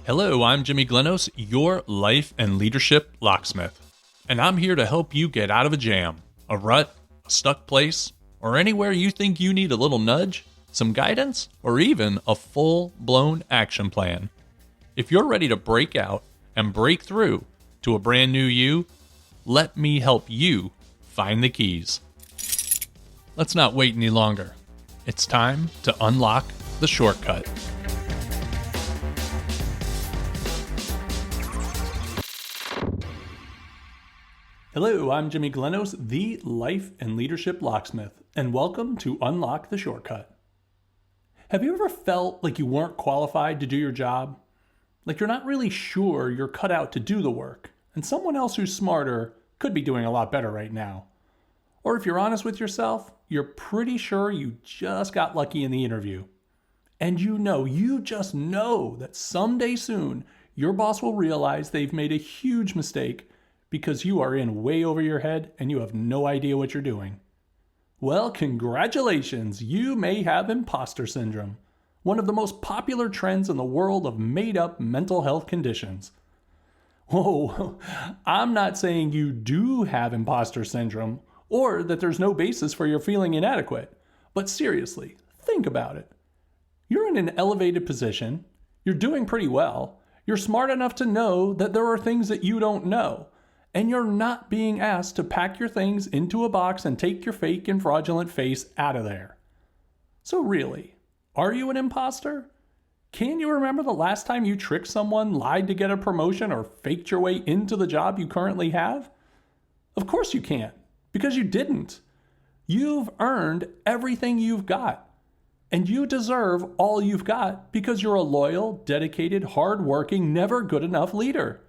Hello, I'm Jimmy Glenos, your life and leadership locksmith, and I'm here to help you get out of a jam, a rut, a stuck place, or anywhere you think you need a little nudge, some guidance, or even a full-blown action plan. If you're ready to break out and break through to a brand new you, let me help you find the keys. Let's not wait any longer. It's time to unlock the shortcut. Hello, I'm Jimmy Glenos, the life and leadership locksmith, and welcome to Unlock the Shortcut. Have you ever felt like you weren't qualified to do your job? Like you're not really sure you're cut out to do the work, and someone else who's smarter could be doing a lot better right now? Or if you're honest with yourself, you're pretty sure you just got lucky in the interview. And you just know that someday soon, your boss will realize they've made a huge mistake because you are in way over your head and you have no idea what you're doing. Well, congratulations, you may have imposter syndrome, one of the most popular trends in the world of made-up mental health conditions. Whoa, I'm not saying you do have imposter syndrome or that there's no basis for your feeling inadequate, but seriously, think about it. You're in an elevated position, you're doing pretty well, you're smart enough to know that there are things that you don't know, and you're not being asked to pack your things into a box and take your fake and fraudulent face out of there. So really, are you an imposter? Can you remember the last time you tricked someone, lied to get a promotion, or faked your way into the job you currently have? Of course you can't, because you didn't. You've earned everything you've got, and you deserve all you've got because you're a loyal, dedicated, hardworking, never good enough leader.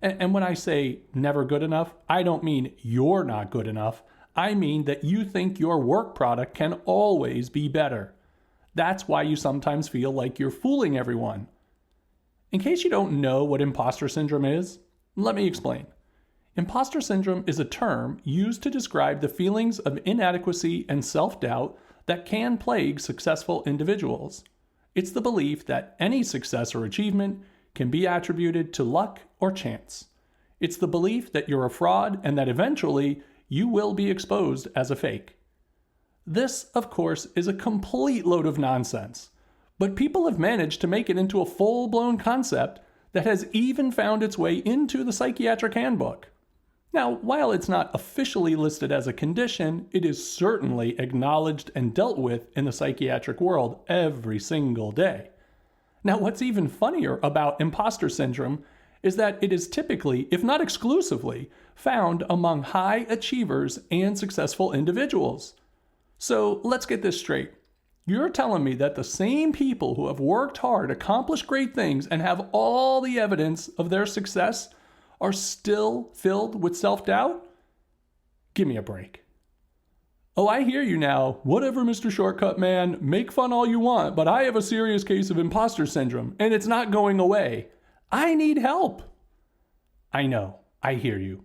And when I say never good enough, I don't mean you're not good enough. I mean that you think your work product can always be better. That's why you sometimes feel like you're fooling everyone. In case you don't know what imposter syndrome is, let me explain. Imposter syndrome is a term used to describe the feelings of inadequacy and self-doubt that can plague successful individuals. It's the belief that any success or achievement can be attributed to luck or chance. It's the belief that you're a fraud and that eventually you will be exposed as a fake. This, of course, is a complete load of nonsense, but people have managed to make it into a full-blown concept that has even found its way into the psychiatric handbook. Now, while it's not officially listed as a condition, it is certainly acknowledged and dealt with in the psychiatric world every single day. Now, what's even funnier about imposter syndrome is that it is typically, if not exclusively, found among high achievers and successful individuals. So let's get this straight. You're telling me that the same people who have worked hard, accomplished great things, and have all the evidence of their success are still filled with self-doubt? Give me a break. Oh, I hear you now. Whatever, Mr. Shortcut Man, make fun all you want, but I have a serious case of imposter syndrome, and it's not going away. I need help. I know, I hear you.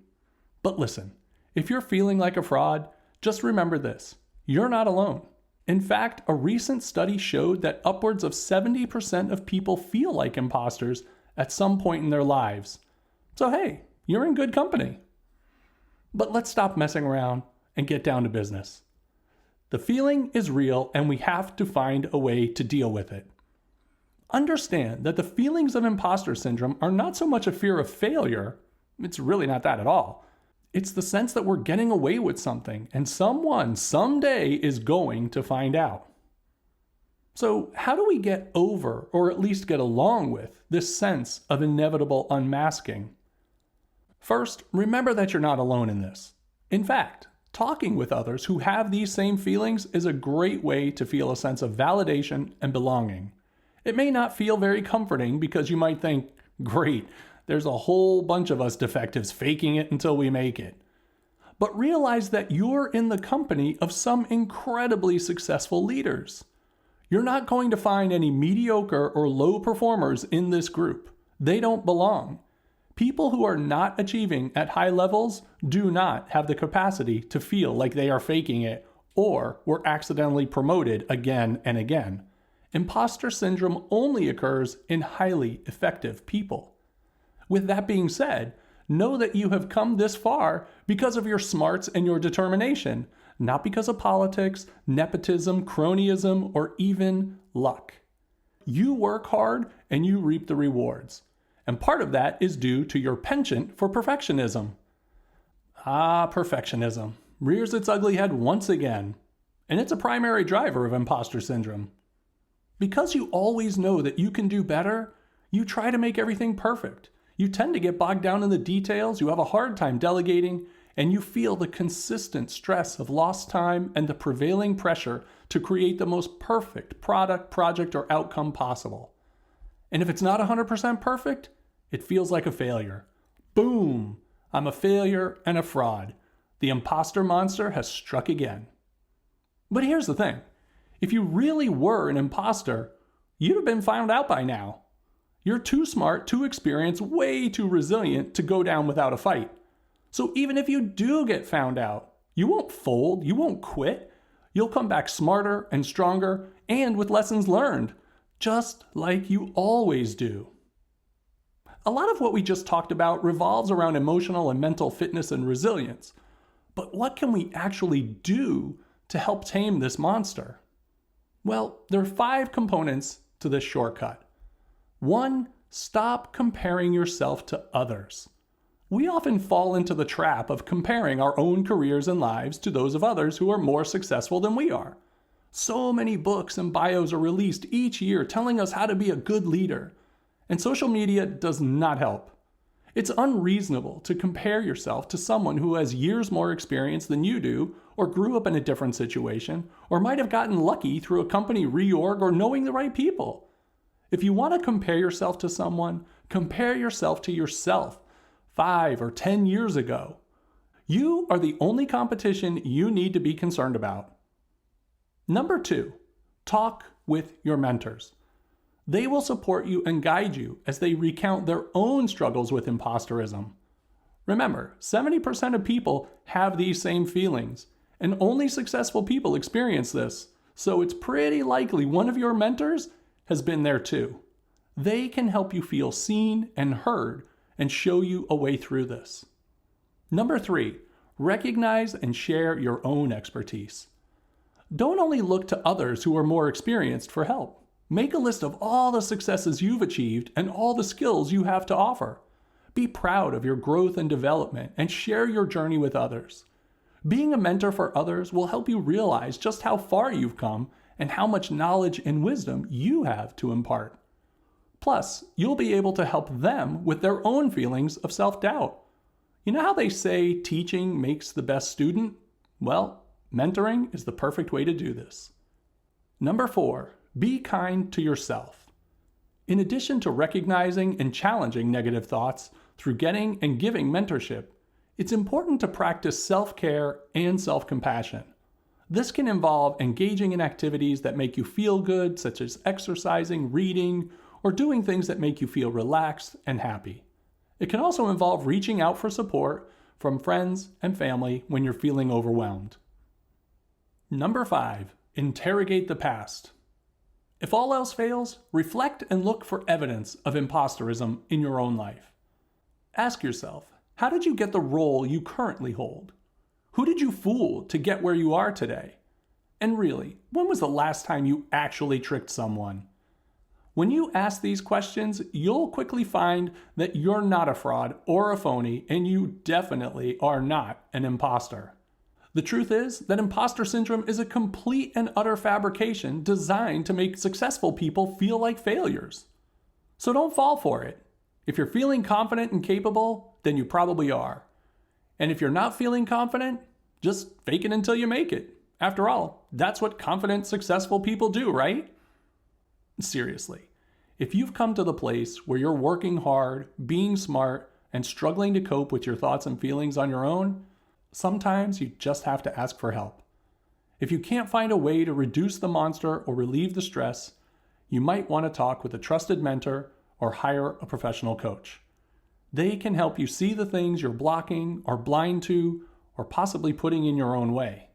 But listen, if you're feeling like a fraud, just remember this. You're not alone. In fact, a recent study showed that upwards of 70% of people feel like imposters at some point in their lives. So hey, you're in good company. But let's stop messing around and get down to business. The feeling is real and we have to find a way to deal with it. Understand that the feelings of imposter syndrome are not so much a fear of failure. It's really not that at all. It's the sense that we're getting away with something and someone someday is going to find out. So how do we get over, or at least get along with, this sense of inevitable unmasking? First, remember that you're not alone in this. In fact, talking with others who have these same feelings is a great way to feel a sense of validation and belonging. It may not feel very comforting because you might think, great, there's a whole bunch of us defectives faking it until we make it. But realize that you're in the company of some incredibly successful leaders. You're not going to find any mediocre or low performers in this group. They don't belong. People who are not achieving at high levels do not have the capacity to feel like they are faking it or were accidentally promoted again and again. Impostor syndrome only occurs in highly effective people. With that being said, know that you have come this far because of your smarts and your determination, not because of politics, nepotism, cronyism, or even luck. You work hard and you reap the rewards. And part of that is due to your penchant for perfectionism. Perfectionism rears its ugly head once again, and it's a primary driver of imposter syndrome. Because you always know that you can do better, you try to make everything perfect. You tend to get bogged down in the details, you have a hard time delegating, and you feel the consistent stress of lost time and the prevailing pressure to create the most perfect product, project, or outcome possible. And if it's not 100% perfect, it feels like a failure. Boom! I'm a failure and a fraud. The imposter monster has struck again. But here's the thing. If you really were an imposter, you'd have been found out by now. You're too smart, too experienced, way too resilient to go down without a fight. So even if you do get found out, you won't fold, you won't quit. You'll come back smarter and stronger and with lessons learned, just like you always do. A lot of what we just talked about revolves around emotional and mental fitness and resilience. But what can we actually do to help tame this monster? Well, there are 5 components to this shortcut. 1, stop comparing yourself to others. We often fall into the trap of comparing our own careers and lives to those of others who are more successful than we are. So many books and bios are released each year telling us how to be a good leader. And social media does not help. It's unreasonable to compare yourself to someone who has years more experience than you do, or grew up in a different situation, or might have gotten lucky through a company reorg or knowing the right people. If you want to compare yourself to someone, compare yourself to yourself 5 or 10 years ago. You are the only competition you need to be concerned about. Number 2, talk with your mentors. They will support you and guide you as they recount their own struggles with imposterism. Remember, 70% of people have these same feelings, and only successful people experience this, so it's pretty likely one of your mentors has been there too. They can help you feel seen and heard and show you a way through this. Number 3, recognize and share your own expertise. Don't only look to others who are more experienced for help. Make a list of all the successes you've achieved and all the skills you have to offer. Be proud of your growth and development and share your journey with others. Being a mentor for others will help you realize just how far you've come and how much knowledge and wisdom you have to impart. Plus, you'll be able to help them with their own feelings of self-doubt. You know how they say teaching makes the best student? Well, mentoring is the perfect way to do this. Number 4, be kind to yourself. In addition to recognizing and challenging negative thoughts through getting and giving mentorship, it's important to practice self-care and self-compassion. This can involve engaging in activities that make you feel good, such as exercising, reading, or doing things that make you feel relaxed and happy. It can also involve reaching out for support from friends and family when you're feeling overwhelmed. Number 5, interrogate the past. If all else fails, reflect and look for evidence of imposterism in your own life. Ask yourself, how did you get the role you currently hold? Who did you fool to get where you are today? And really, when was the last time you actually tricked someone? When you ask these questions, you'll quickly find that you're not a fraud or a phony, and you definitely are not an imposter. The truth is that imposter syndrome is a complete and utter fabrication designed to make successful people feel like failures. So don't fall for it. If you're feeling confident and capable, then you probably are. And if you're not feeling confident, just fake it until you make it. After all, that's what confident, successful people do, right? Seriously, if you've come to the place where you're working hard, being smart, and struggling to cope with your thoughts and feelings on your own, sometimes you just have to ask for help. If you can't find a way to reduce the monster or relieve the stress, you might want to talk with a trusted mentor or hire a professional coach. They can help you see the things you're blocking or blind to or possibly putting in your own way.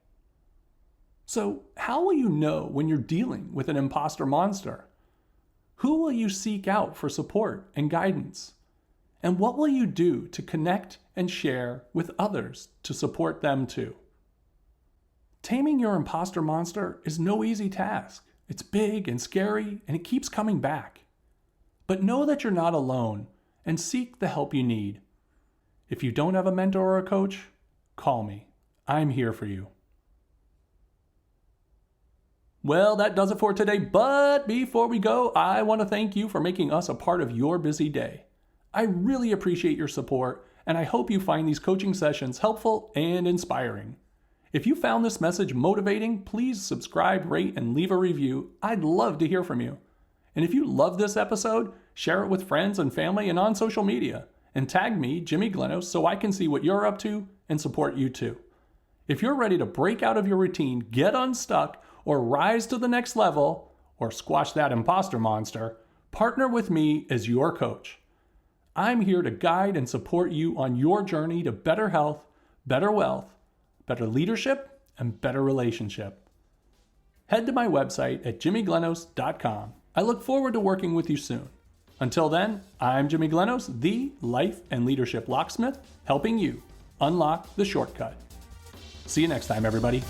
So, how will you know when you're dealing with an imposter monster? Who will you seek out for support and guidance? And what will you do to connect and share with others to support them too? Taming your imposter monster is no easy task. It's big and scary, and it keeps coming back. But know that you're not alone and seek the help you need. If you don't have a mentor or a coach, call me. I'm here for you. Well, that does it for today, but before we go, I want to thank you for making us a part of your busy day. I really appreciate your support, and I hope you find these coaching sessions helpful and inspiring. If you found this message motivating, please subscribe, rate, and leave a review. I'd love to hear from you. And if you love this episode, share it with friends and family and on social media, and tag me, Jimmy Glenos, so I can see what you're up to and support you too. If you're ready to break out of your routine, get unstuck, or rise to the next level, or squash that imposter monster, partner with me as your coach. I'm here to guide and support you on your journey to better health, better wealth, better leadership, and better relationship. Head to my website at jimmyglenos.com. I look forward to working with you soon. Until then, I'm Jimmy Glenos, the Life and Leadership Locksmith, helping you unlock the shortcut. See you next time, everybody.